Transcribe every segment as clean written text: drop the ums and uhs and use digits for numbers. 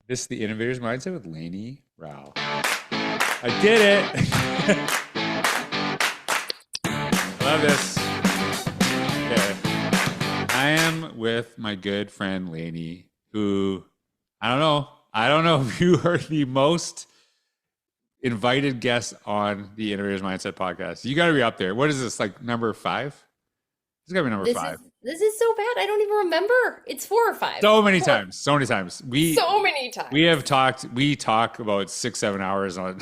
This is the Innovator's Mindset with Lainie Rowell. I did it. Love this. Okay. I am with my good friend Lainie, who I don't know if you are the most invited guest on the Innovator's Mindset podcast. You got to be up there. What is this, like number 5? It's got to be number This 5. is this is so bad. I don't even remember. It's 4 or 5. So many Four. times. So many times. So many We times. have talked. We talk about 6-7 hours on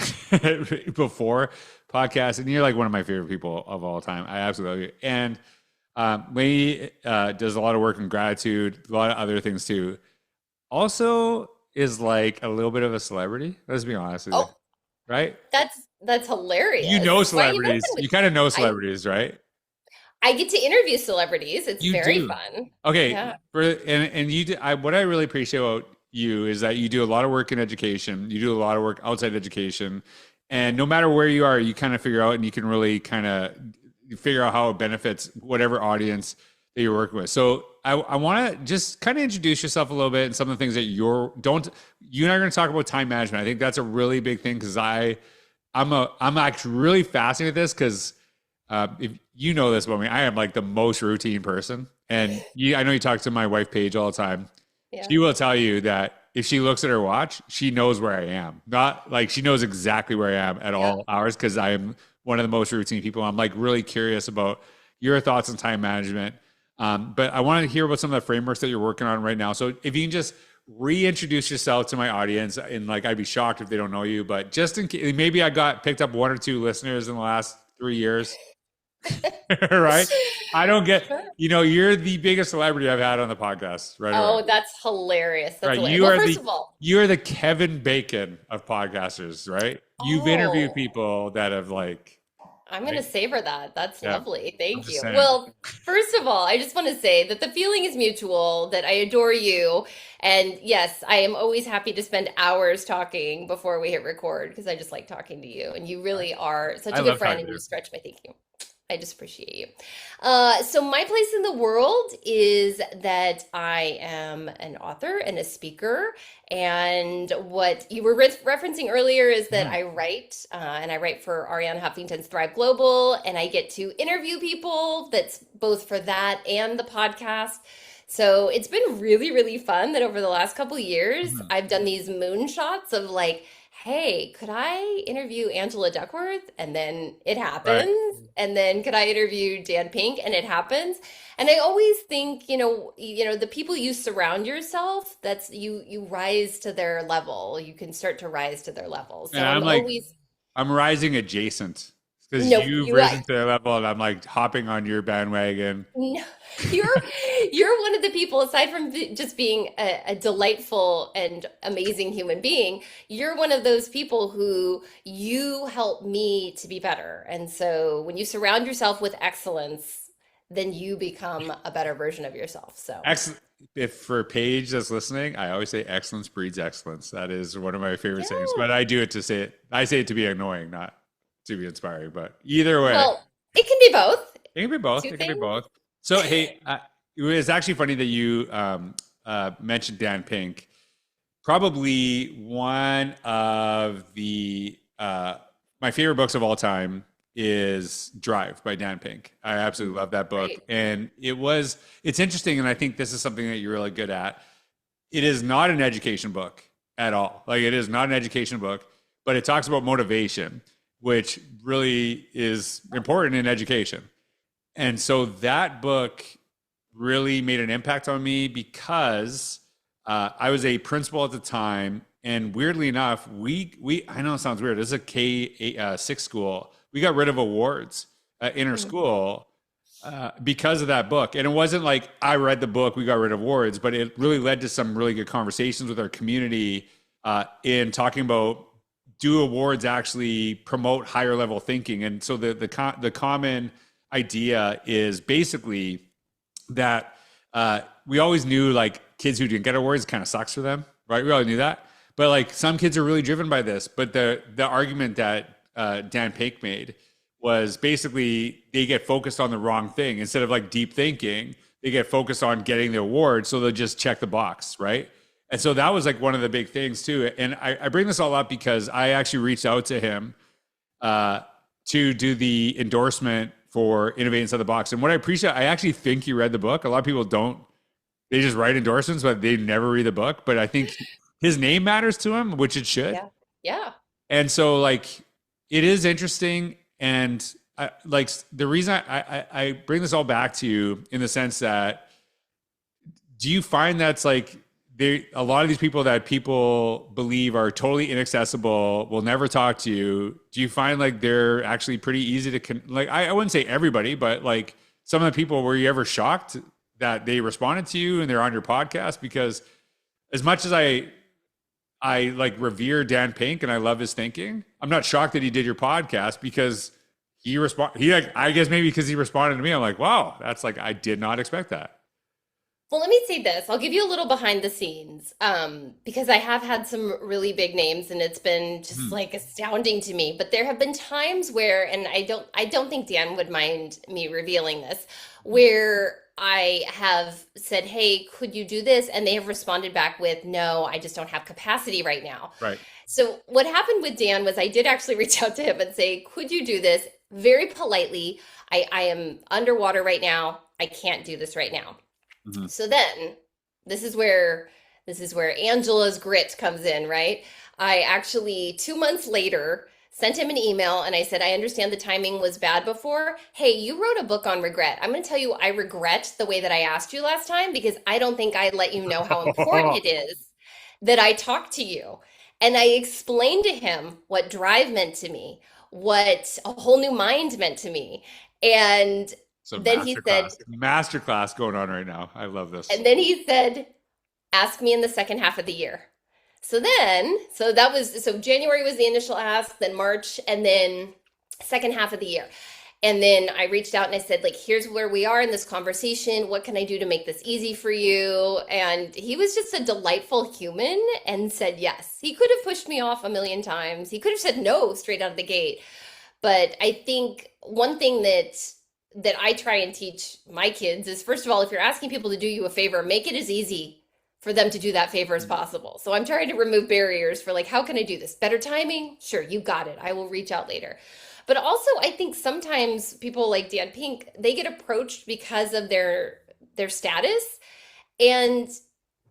before podcast, and you're like one of my favorite people of all time. I absolutely love you. And Lainey does a lot of work in gratitude, a lot of other things too. Also, is like a little bit of a celebrity. Let's be honest with you, Oh, right? that's You know hilarious. Why are you messing celebrities. with You kind of know I celebrities, right? I get to interview celebrities. It's You very do. fun. Okay, Yeah. and you do, what I really appreciate about you is that you do a lot of work in education. You do a lot of work outside education, and no matter where you are, you kind of figure out and you can really kind of figure out how it benefits whatever audience that you're working with. So I want to just kind of introduce yourself a little bit and some of the things that you and I are going to talk about time management. I think that's a really big thing because I'm actually really fascinated with this because if you know this about me, I am like the most routine person. And I know you talk to my wife Paige all the time. Yeah. She will tell you that if she looks at her watch, she knows where I am. Not like she knows exactly where I am at Yeah. all hours because I am one of the most routine people. I'm like really curious about your thoughts on time management. But I want to hear about some of the frameworks that you're working on right now. So if you can just reintroduce yourself to my audience, and like I'd be shocked if they don't know you, but just in case, maybe I got picked up 1 or 2 listeners in the last 3 years. Right? I don't get, Sure. you're the biggest celebrity I've had on the podcast right away. Oh, that's hilarious. That's Right. hilarious. You Well, are first of all, you're the Kevin Bacon of podcasters, right? You've interviewed oh, people that have I'm going to like, savor that. That's yeah, lovely. I'm Thank just you. saying. Well, first of all, I just want to say that the feeling is mutual, that I adore you. And yes, I am always happy to spend hours talking before we hit record because I just like talking to you. And you really are such I a good love friend talking and to you you. stretch my thinking. I just appreciate you. So my place in the world is that I am an author and a speaker. And what you were referencing earlier is that Mhm. I write, and I write for Ariane Huffington's Thrive Global, and I get to interview people. That's both for that and the podcast. So it's been really, really fun that over the last couple years, Mhm. I've done these moonshots of like, hey, could I interview Angela Duckworth? And then it Right. happens. And then could I interview Dan Pink? And it happens. And I always think, the people you surround yourself, that's you rise to their level. You can start to rise to their level. And So I'm always I'm rising adjacent because no, you've risen to their level and I'm like hopping on your bandwagon. no, you're you're one of the people, aside from just being a delightful and amazing human being, you're one of those people who you help me to be better. And so when you surround yourself with excellence, then you become a better version of yourself. So Excellent. If for Paige that's listening, I always say excellence breeds excellence. That is one of my favorite sayings. yeah. But I do it to say it. I say it to be annoying, not to be inspiring. But either way, Well, it can be both. it can be both. Two It can be things. both. So hey, it was actually funny that you mentioned Dan Pink. Probably one of the my favorite books of all time is Drive by Dan Pink. I absolutely love that book. Right. And it's interesting, and I think this is something that you're really good at. It is not an education book at all. Like it is not an education book, but it talks about motivation, which really is important in education. And so that book really made an impact on me because I was a principal at the time, and weirdly enough, we I know it sounds weird. This is a K6 school. We got rid of awards in our Mm. school because of that book. And it wasn't like I read the book, we got rid of awards, but it really led to some really good conversations with our community in talking about, do awards actually promote higher level thinking? And so the common idea is basically that we always knew like kids who didn't get awards kind of sucks for them, right? We always knew that. But like some kids are really driven by this. But the argument that Dan Pink made was basically they get focused on the wrong thing. Instead of like deep thinking, they get focused on getting the award. So they'll just check the box, right? And so that was like one of the big things too. And I bring this all up because I actually reached out to him uh, to do the endorsement for Innovate Inside the Box. And what I appreciate, I actually think he read the book. A lot of people don't. They just write endorsements, but they never read the book. But I think his name matters to him, which it should. Yeah. Yeah. And so like it is interesting. And like the reason I bring this all back to you in the sense that, do you find that's like a lot of these people that people believe are totally inaccessible, will never talk to you? Do you find like they're actually pretty easy to like? I wouldn't say everybody, but like some of the people, were you ever shocked that they responded to you and they're on your podcast? Because as much as I like revere Dan Pink and I love his thinking, I'm not shocked that he did your podcast because he like, I guess maybe because he responded to me, I'm like, wow, that's like, I did not expect that. Well, let me say this. I'll give you a little behind the scenes, because I have had some really big names, and it's been just Mhm. like astounding to me. But there have been times where, and I don't think Dan would mind me revealing this, where I have said, "Hey, could you do this?" And they have responded back with, "No, I just don't have capacity right now." Right. So what happened with Dan was I did actually reach out to him and say, "Could you do this?" Very politely. I am underwater right now. I can't do this right now. Mhm. So then this is where Angela's grit comes in, right? I actually 2 months later sent him an email and I said, I understand the timing was bad before. Hey, you wrote a book on regret. I'm going to tell you, I regret the way that I asked you last time because I don't think I let you know how important it is that I talk to you. And I explained to him what drive meant to me, what a whole new mind meant to me. And So then he said, masterclass going on right now. I love this. and then he said, ask me in the second half of the year. So January was the initial ask, then March, and then second half of the year. And then I reached out and I said, like, here's where we are in this conversation. What can I do to make this easy for you? And he was just a delightful human and said yes. He could have pushed me off a million times. He could have said no straight out of the gate. But I think one thing that I try and teach my kids is, first of all, if you're asking people to do you a favor, make it as easy for them to do that favor as possible. So I'm trying to remove barriers for like, how can I do this? Better timing? Sure, you got it. I will reach out later. But also, I think sometimes people like Dan Pink, they get approached because of their status, and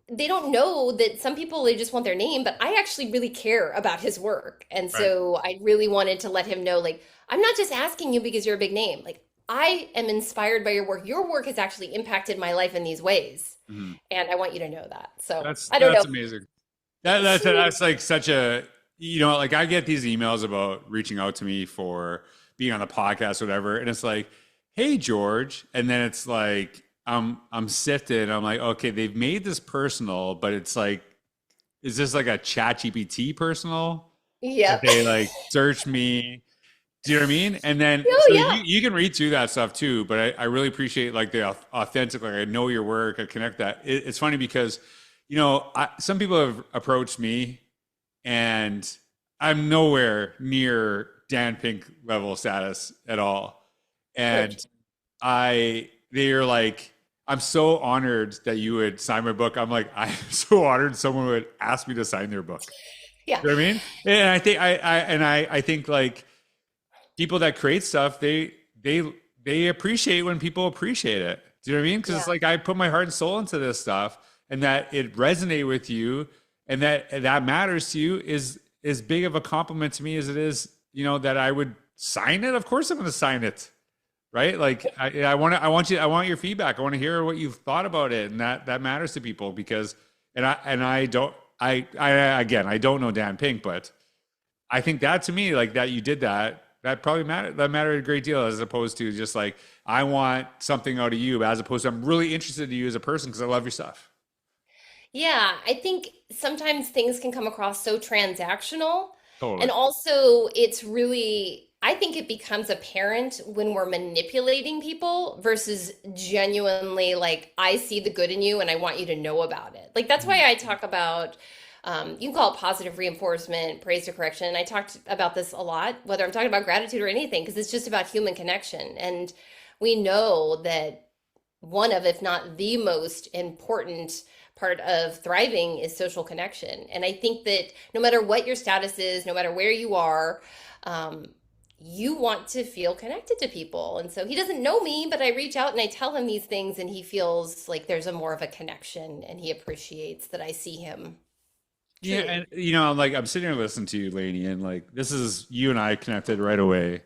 they don't know that some people, they just want their name, but I actually really care about his work. And Right. so I really wanted to let him know, like, I'm not just asking you because you're a big name. Like, I am inspired by your work. Your work has actually impacted my life in these ways. Mhm. And I want you to know that. So That's I don't that's know. amazing. That's like such a, like I get these emails about reaching out to me for being on the podcast or whatever, and it's like, hey George, and then it's like I'm sifted. I'm like, okay, they've made this personal, but it's like, is this like a chat GPT personal? That Yep. they like search me. Do you know what I mean? And then Oh, so yeah. you can read through that stuff too, but I really appreciate like the authentic, like I know your work, I connect that. It's funny because, some people have approached me and I'm nowhere near Dan Pink level status at all. Sure. And they're like, I'm so honored that you would sign my book. I'm like, I'm so honored someone would ask me to sign their book. Yeah. You know what I mean? And I think I think like people that create stuff, they appreciate when people appreciate it. Do you know what I mean? Because it's Yeah. like I put my heart and soul into this stuff, and that it resonated with you, and that matters to you is as big of a compliment to me as it is, that I would sign it. Of course, I'm going to sign it, right? Like I want your feedback. I want to hear what you've thought about it, and that matters to people because, I don't, again, I don't know Dan Pink, but I think that to me, like that you did that probably mattered. That mattered a great deal as opposed to just like, I want something out of you, as opposed to I'm really interested in you as a person because I love your stuff. Yeah. I think sometimes things can come across so transactional. And Totally. also, it's really, I think it becomes apparent when we're manipulating people versus genuinely like, I see the good in you and I want you to know about it. Like, that's why I talk about, you can call it positive reinforcement, praise to correction. And I talked about this a lot, whether I'm talking about gratitude or anything, because it's just about human connection. And we know that one of, if not the most important part of thriving is social connection. And I think that no matter what your status is, no matter where you are, um, you want to feel connected to people. And so he doesn't know me, but I reach out and I tell him these things, and he feels like there's a more of a connection, and he appreciates that I see him Yeah, truly. and I'm like I'm sitting here listening to you, Lainie, and like this is you and I connected right away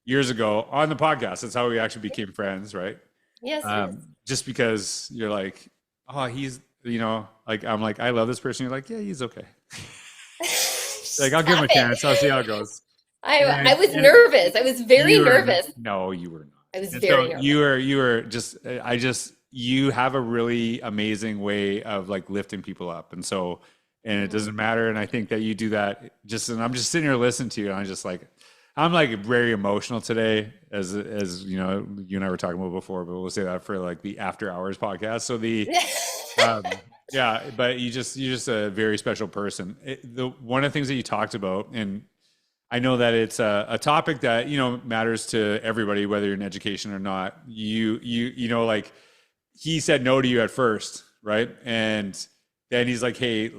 years ago on the podcast. That's how we actually became friends, right? Yes, yes. Just because you're like, oh, he's like I'm like I love this person. You're like, yeah, he's okay. Like I'll give him Stop a it. chance. I'll see how it goes. I was And nervous. I was very you were nervous. no, you were not. I was And so very nervous. you were just I just you have a really amazing way of like lifting people up, and so and it Mhm. doesn't matter. And I think that you do that just and I'm just sitting here listening to you, and I'm like very emotional today, as you know, you and I were talking about before, but we'll say that for like the after hours podcast. So yeah, but you're just a very special person. The one of the things that you talked about, and I know that it's a topic that matters to everybody, whether you're in education or not. Like he said no to you at first, right? And then he's like, hey,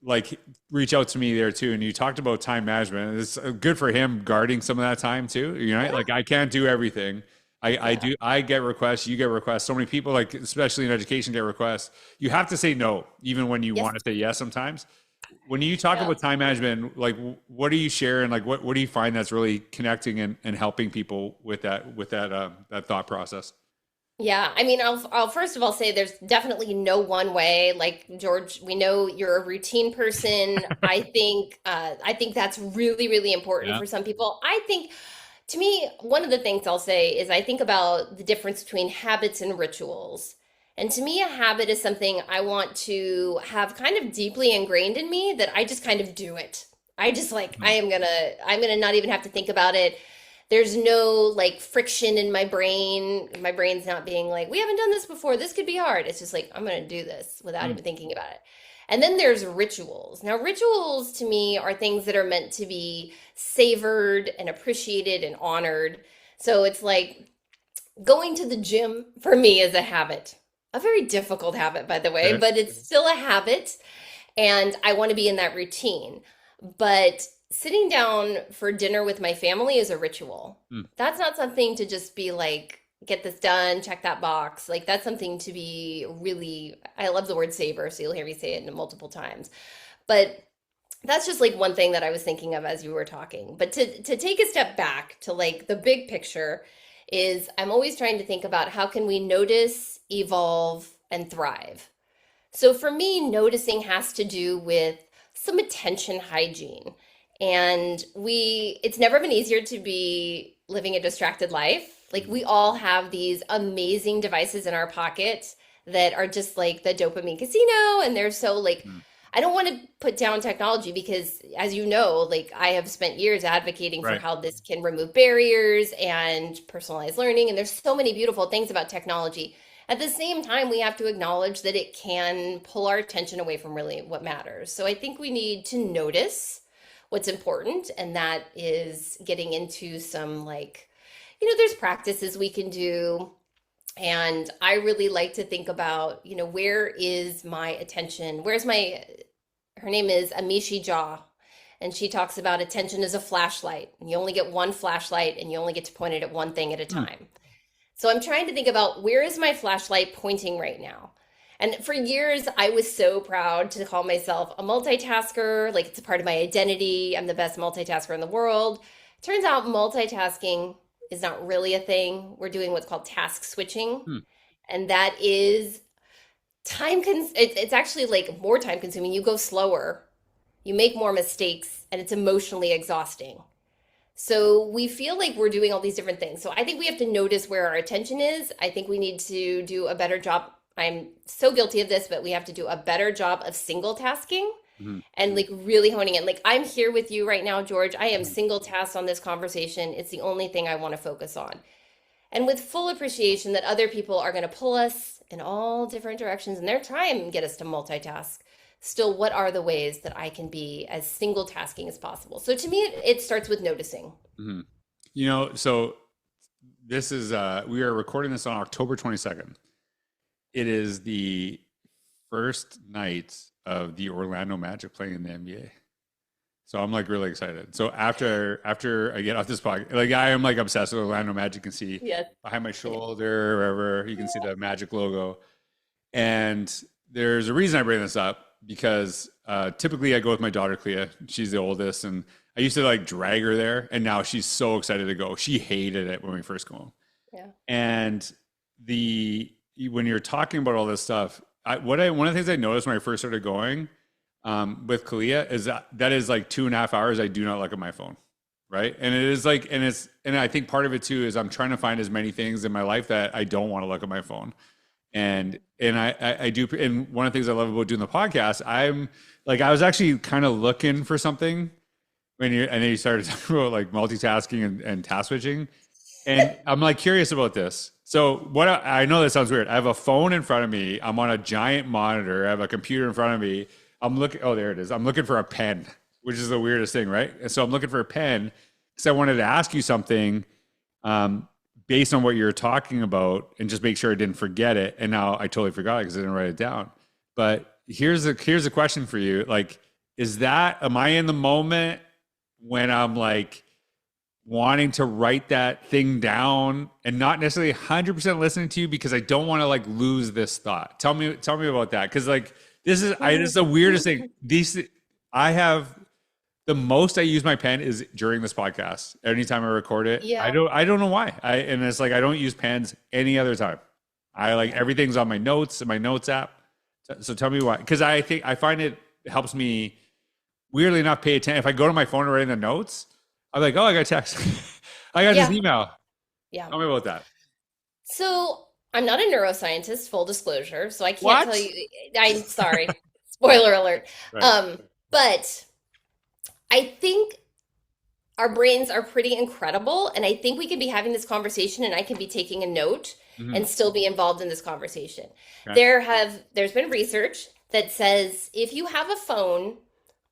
like reach out to me there too. And you talked about time management. It's good for him guarding some of that time too. Yeah, Like I can't do everything. yeah, I get requests, you get requests. So many people, like especially in education, get requests. You have to say no, even when you yes, want to say yes sometimes. When you talk yeah. about time management, like what do you share and like what do you find that's really connecting and helping people with that thought process? Yeah, I mean, I'll first of all say there's definitely no one way. Like George, we know you're a routine person. I think that's really, really important Yeah. for some people. I think to me, one of the things I'll say is I think about the difference between habits and rituals. And to me, a habit is something I want to have kind of deeply ingrained in me that I just kind of do it. I just like Mhm. I'm gonna not even have to think about it. There's no like friction in my brain. My brain's not being like, we haven't done this before. This could be hard. It's just like, I'm going to do this without Mm. even thinking about it. And then there's rituals. Now, rituals to me are things that are meant to be savored and appreciated and honored. So it's like going to the gym for me is a habit. A very difficult habit, by the way, Okay. but it's still a habit, and I want to be in that routine. But sitting down for dinner with my family is a ritual. Mm. That's not something to just be like, get this done, check that box. Like, that's something to be really, I love the word savor, so you'll hear me say it multiple times. But that's just like one thing that I was thinking of as you were talking. But to take a step back to like the big picture is I'm always trying to think about how can we notice, evolve, and thrive. So for me, noticing has to do with some attention hygiene. And it's never been easier to be living a distracted life. Like we all have these amazing devices in our pocket that are just like the dopamine casino. And they're so like, Mm. I don't want to put down technology because, as you know, like I have spent years advocating for Right. how this can remove barriers and personalized learning. And there's so many beautiful things about technology. At the same time, we have to acknowledge that it can pull our attention away from really what matters. So I think we need to notice what's important, and that is getting into some like, there's practices we can do. And I really like to think about, where is my attention? Her name is Amishi Jha, and she talks about attention as a flashlight. And you only get one flashlight and you only get to point it at one thing at a Mm. time. So I'm trying to think about where is my flashlight pointing right now? And for years, I was so proud to call myself a multitasker, like it's a part of my identity. I'm the best multitasker in the world. Turns out multitasking is not really a thing. We're doing what's called task switching, Mm. and that is it's actually like more time consuming. You go slower, you make more mistakes, and it's emotionally exhausting. So we feel like we're doing all these different things. So I think we have to notice where our attention is. I think we need to do a better job. I'm so guilty of this, but we have to do a better job of single tasking Mhm. and like really honing in. Like I'm here with you right now, George. I am Mhm. single tasked on this conversation. It's the only thing I want to focus on. And with full appreciation that other people are going to pull us in all different directions and they're trying to get us to multitask. Still, what are the ways that I can be as single tasking as possible? So to me, it starts with noticing. Mhm. So this is we are recording this on October 22nd. It is the first night of the Orlando Magic playing in the NBA. So I'm like really excited. So after I get off this podcast, like I am like obsessed with Orlando Magic. You can see Yes. behind my shoulder, wherever you can see the Magic logo. And there's a reason I bring this up because typically I go with my daughter Clea. She's the oldest, and I used to like drag her there, and now she's so excited to go. She hated it when we first go home. Yeah. And when you're talking about all this stuff, one of the things I noticed when I first started going with Kalia is that is like 2.5 hours I do not look at my phone, right? And it is like, and I think part of it too is I'm trying to find as many things in my life that I don't want to look at my phone. And I do, and one of the things I love about doing the podcast, I'm like, I was actually kind of looking for something and then you started talking about like multitasking and task switching. And I'm like curious about this. So I know that sounds weird. I have a phone in front of me. I'm on a giant monitor. I have a computer in front of me. I'm looking, oh, there it is. I'm looking for a pen, which is the weirdest thing, right? And so I'm looking for a pen because I wanted to ask you something based on what you're talking about and just make sure I didn't forget it. And now I totally forgot it because I didn't write it down. But here's a question for you. Like, am I in the moment when I'm like wanting to write that thing down and not necessarily 100% listening to you because I don't want to like lose this thought? Tell me about that. Cause like, this is the weirdest thing. I have the most I use my pen is during this podcast. Anytime I record it, Yeah. I don't know why. And it's like I don't use pens any other time. I like everything's on my notes in my notes app. So tell me why. Because I find it helps me weirdly enough pay attention. If I go to my phone and write in the notes, I'm like, oh, I got a text. I got this email. Yeah. Tell me about that. So I'm not a neuroscientist, full disclosure, so I can't What? tell you. I'm sorry. Spoiler alert. Right. But I think our brains are pretty incredible, and I think we can be having this conversation, and I can be taking a note and still be involved in this conversation. Okay. There's been research that says if you have a phone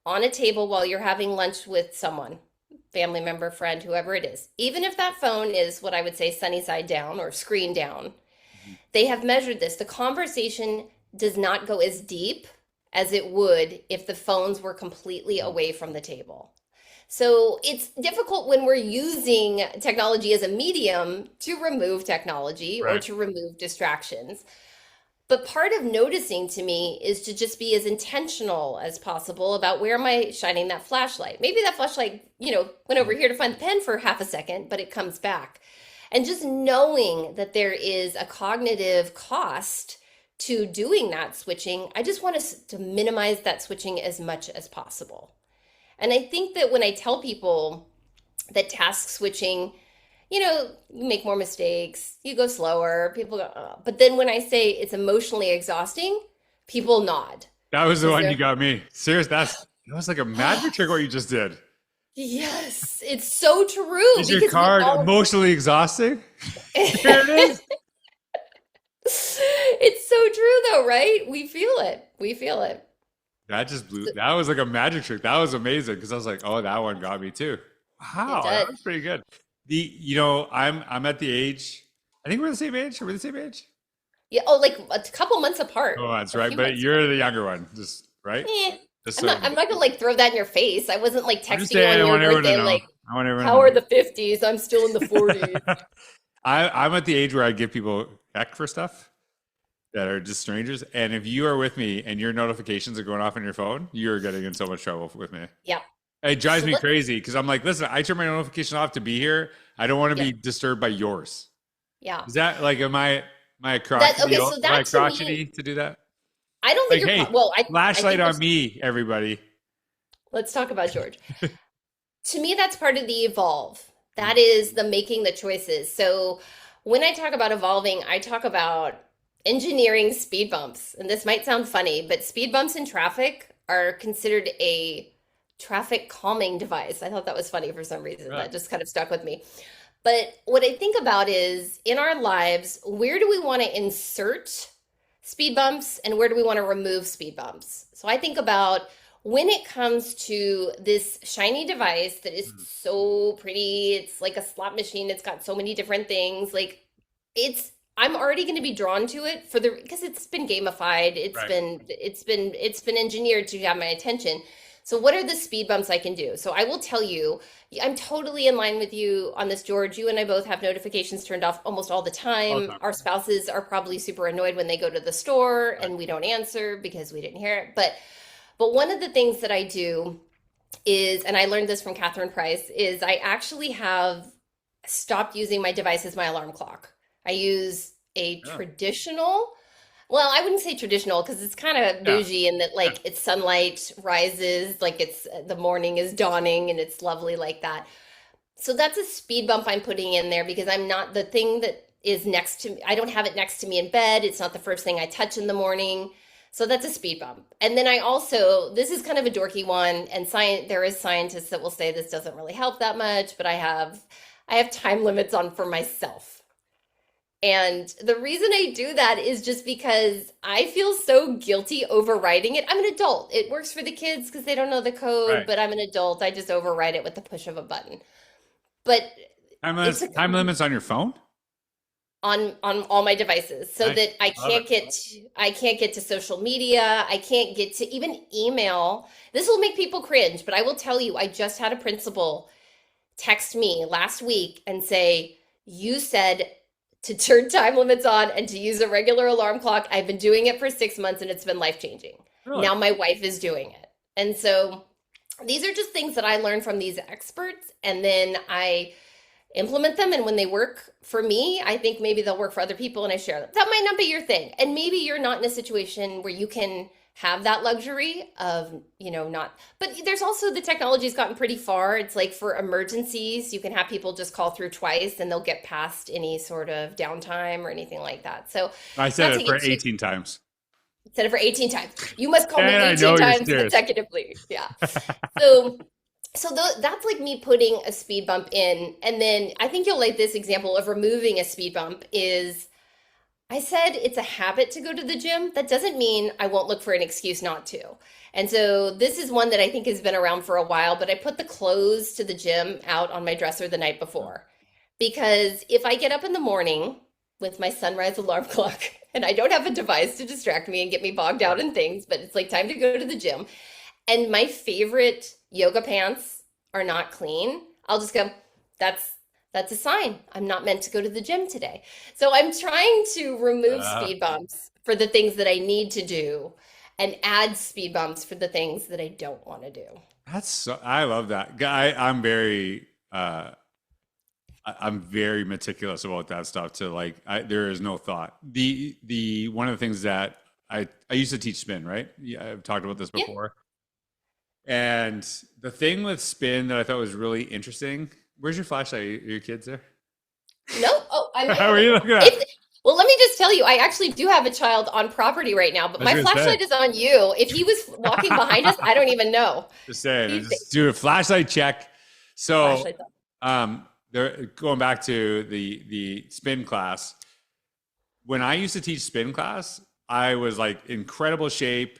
on a table while you're having lunch with someone, family member, friend, whoever it is, even if that phone is what I would say sunny side down or screen down, they have measured this. The conversation does not go as deep as it would if the phones were completely away from the table. So it's difficult when we're using technology as a medium to remove technology or Right. to remove distractions. But part of noticing to me is to just be as intentional as possible about where am I shining that flashlight. Maybe that flashlight, went over here to find the pen for half a second, but it comes back. And just knowing that there is a cognitive cost to doing that switching, I just want us to minimize that switching as much as possible. And I think that when I tell people that task switching, you make more mistakes, you go slower, people go, oh. But then when I say it's emotionally exhausting, people nod. That was the Because one you they're, got me. Serious. That was like a magic trick what you just did. yes, it's so true Is your because we card all emotionally exhausting? Here it is. It's so true though, right? We feel it. We feel it. That just blew. That was like a magic trick. That was amazing because I was like, oh, that one got me too. It Wow, that does. was pretty good. I'm at the age. I think we're the same age. Are we the same age? Yeah. Oh, like a couple months apart. Oh, that's A right. few But months you're the younger one, just right. apart. Just I'm so not I'm not gonna like throw that in your face. I wasn't like I'm just texting you saying, on I your want everyone to birthday know. like, I want everyone to how are know. the 50s? I'm still in the 40s. I'm at the age where I give people heck for stuff that are just strangers. And if you are with me and your notifications are going off on your phone, you're getting in so much trouble with me. Yeah. It drives So me let crazy because I'm like, listen, I turn my notification off to be here. I don't want to yeah. be disturbed by yours. Yeah. Is that like, am I That crotchety? okay, so Am I that to crotchety me, to do that? I don't think Like, you're hey, well, I flashlight think on there's me, everybody. let's talk about George. To me, that's part of the evolve. That is the making the choices. So when I talk about evolving, I talk about engineering speed bumps. And this might sound funny, but speed bumps in traffic are considered a traffic calming device. I thought that was funny for some reason. Right. That just kind of stuck with me. But what I think about is in our lives, where do we want to insert speed bumps and where do we want to remove speed bumps? So I think about when it comes to this shiny device that is so pretty, it's like a slot machine, it's got so many different things. Like it's I'm already going to be drawn to it because it's been gamified. Right. It's been engineered to have my attention. So what are the speed bumps I can do? So I will tell you, I'm totally in line with you on this, George. You and I both have notifications turned off almost all the All the time. time. Our spouses are probably super annoyed when they go to the store Right. and we don't answer because we didn't hear it. But one of the things that I do is, and I learned this from Catherine Price, is I actually have stopped using my device as my alarm clock. I use a Yeah. traditional, well, I wouldn't say traditional because it's kind of Yeah. bougie in that Yeah. like it's sunlight rises, like it's the morning is dawning and it's lovely like that. So that's a speed bump I'm putting in there because I'm not the thing that is next to me. I don't have it next to me in bed. It's not the first thing I touch in the morning. So that's a speed bump. And then I also, this is kind of a dorky one, and there is scientists that will say this doesn't really help that much, but I have time limits on for myself. And the reason I do that is just because I feel so guilty overriding it. I'm an adult. It works for the kids because they don't know the code, Right. but I'm an adult. I just override it with the push of a button. But it's a Time limits on your phone? on all my devices so Nice. that Love it. I can't get to social media. I can't get to even email. This will make people cringe, but I will tell you, I just had a principal text me last week and say, "You said to turn time limits on and to use a regular alarm clock. I've been doing it for 6 months and it's been life-changing. Really? Now my wife is doing it." And so these are just things that I learned from these experts, and then I implement them. And when they work for me, I think maybe they'll work for other people and I share them. That might not be your thing. And maybe you're not in a situation where you can have that luxury of, not, but there's also the technology's gotten pretty far. It's like for emergencies, you can have people just call through twice and they'll get past any sort of downtime or anything like that. So I said not to it for get too, 18 times. said it for 18 times. You must call me And I 18 know you're times serious. consecutively. Yeah. So that's like me putting a speed bump in. And then I think you'll like this example of removing a speed bump is I said it's a habit to go to the gym. That doesn't mean I won't look for an excuse not to. And so this is one that I think has been around for a while, but I put the clothes to the gym out on my dresser the night before. Because if I get up in the morning with my sunrise alarm clock and I don't have a device to distract me and get me bogged out in things, but it's like time to go to the gym, and my favorite yoga pants are not clean, I'll just go, that's that's a sign. I'm not meant to go to the gym today. So I'm trying to remove Uh, speed bumps for the things that I need to do and add speed bumps for the things that I don't want to do. I love that. I'm very meticulous about that stuff to there is no thought. The one of the things that I used to teach spin, right? Yeah, I've talked about this Yeah. before. And the thing with spin that I thought was really interesting, where's your flashlight? Are your kids there? No. Oh, I might How have are it. you looking at? If, well, let me just tell you, I actually do have a child on property right now, but I was my gonna say, flashlight is on you. If he was walking behind us, I don't even know. just saying, He's just do a flashlight check. So, flashlight. going back to the spin class, when I used to teach spin class, I was like incredible shape,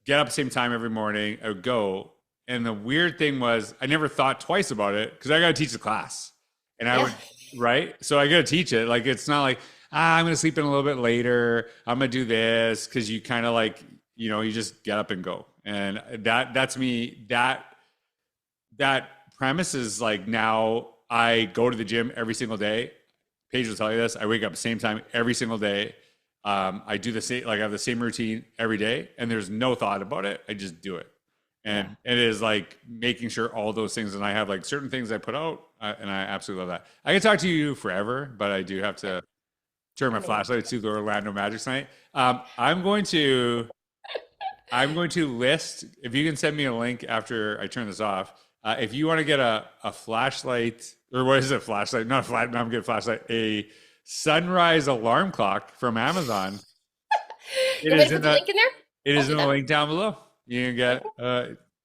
get up at the same time every morning, I would go. And the weird thing was I never thought twice about it because I got to teach the class. And I Yeah. would, right? So I got to teach it. Like, it's not like, I'm going to sleep in a little bit later. I'm going to do this. Cause you kind of you just get up and go. And that's me. That premise is like, now I go to the gym every single day. Paige will tell you this. I wake up the same time every single day. I do the same, I have the same routine every day, and there's no thought about it. I just do it. And it is like making sure all those things, and I have like certain things I put out, and I absolutely love that. I can talk to you forever, but I do have to turn my flashlight to the Orlando Magic tonight. I'm going to list, if you can send me a link after I turn this off, if you want to get a flashlight, or what is it, flashlight? Not a flat, no, I'm getting a flashlight, a sunrise alarm clock from Amazon. You want me to put the link in there? It I'll is do in the that. link down below. You can get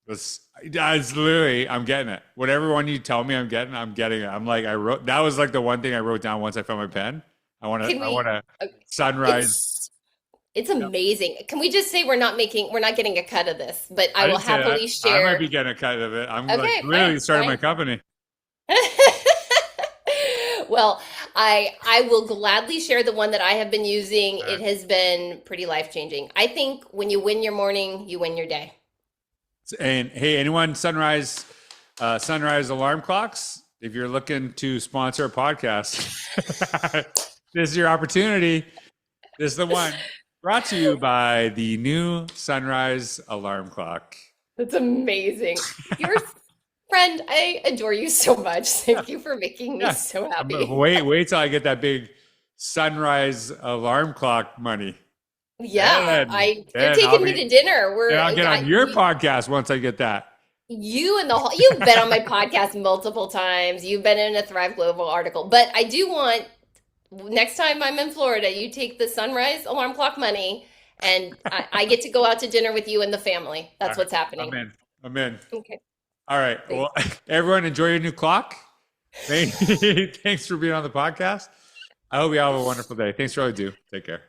it's literally, I'm getting it. Whatever one you tell me I'm getting it. I'm like, that was like the one thing I wrote down once I found my pen. I want Can we? to Okay. sunrise. It's amazing. Can we just say we're not getting a cut of this, but I I will didn't say that. happily I might share. be getting a cut of it. I'm Okay, like literally fine, starting my fine. company. Well, I will gladly share the one that I have been using. It has been pretty life-changing. I think when you win your morning, you win your day. And hey, anyone sunrise alarm clocks, if you're looking to sponsor a podcast, this is your opportunity. This is the one. Brought to you by the new Sunrise alarm clock. That's amazing. You're friend, I adore you so much. Thank you for making me so happy. Wait till I get that big Sunrise alarm clock money. Yeah, you're taking me to dinner. I'll get on your podcast once I get that. You've been on my podcast multiple times. You've been in a Thrive Global article, but I do want next time I'm in Florida, you take the Sunrise alarm clock money, and I get to go out to dinner with you and the family. That's what's happening. I'm in. Okay. All right. Well, everyone, enjoy your new clock. Thanks for being on the podcast. I hope you have a wonderful day. Thanks for all you do. Take care.